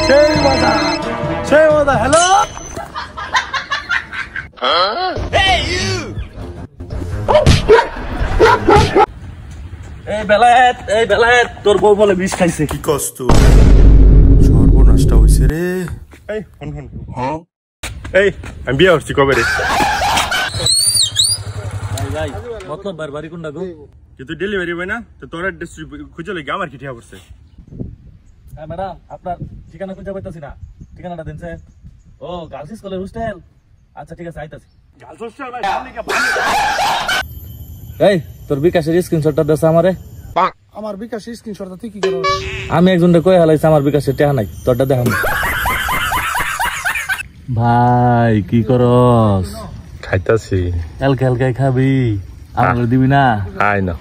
সেই মজা হ্যালো এই বেলায়েত তোর বউ বলে বিষ খাইছে। কি কষ্ট সর্বনাশটা হইছে রে। এই হন হ্যাঁ এই আমি বিয়ে হচ্ছি কবে রে? ভাই মতলব বারবারই কোনটা গো? কিন্তু ডেলিভারি হয় না তো তোর অ্যাড্রেস খুঁজে লাগি আমার কি ঠিয়া পড়ছে? হ্যাঁ ম্যাডাম আপনার ঠিকানা খুঁজে পাইতাছি না, ঠিকানাটা দেন স্যার। ও গার্লস স্কুলের হোস্টেল, আচ্ছা ঠিক আছে আইতাছি। গার্লস হোস্টেল ভাই এই তোর বিকাশের স্ক্রিনশটটা দেস আমারে। আমার বিকাশের স্ক্রিনশটটা তুই কি করো? আমি একজনকে কই হালাইছি আমার বিকাশের টাকা নাই, তোরটা দেখাম। ভাই কি করস? খাইতাছি। হালকা খাবি, আমাকে দিবি না? আই না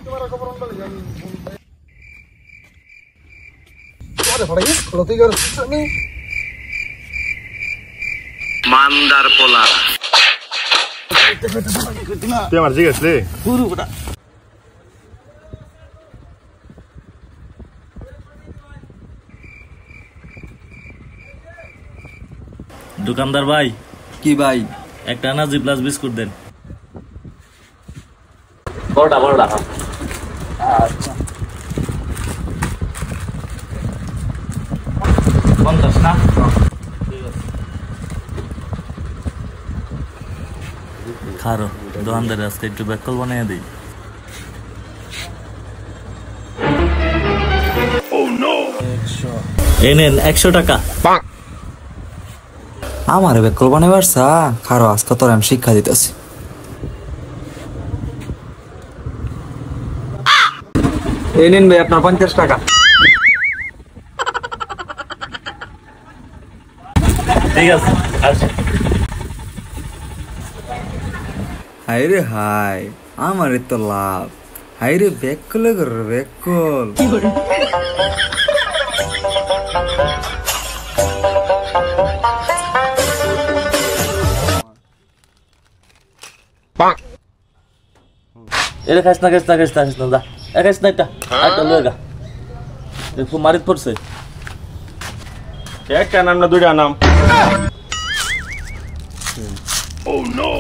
মান্দার পোলা তুই আমার জিজ্ঞেস রে। দোকানদার ভাই। কি ভাই? একটা এনার্জি প্লাস বিস্কুট দেন। বড়টা আচ্ছা 50 না? খারো দোকানদারের আজকে একটু ব্যাককল বানিয়ে দিই। এই নেন 100 টাকা। আমার বেকল বানাবার সা খারো আজকে তোর আমি শিক্ষা দিতেছি। এই নিন ভাই আপনার 50 টাকা। ঠিক আছে আচ্ছা। হাই রে হাই, আমার তো লাভ। হাই রে বেকল বেকল। এটা খাইস না দা খাইস না একটা লয়েগা একটু মারিত পড়ছে। একটা নাম না দুইটা নাম? Oh no!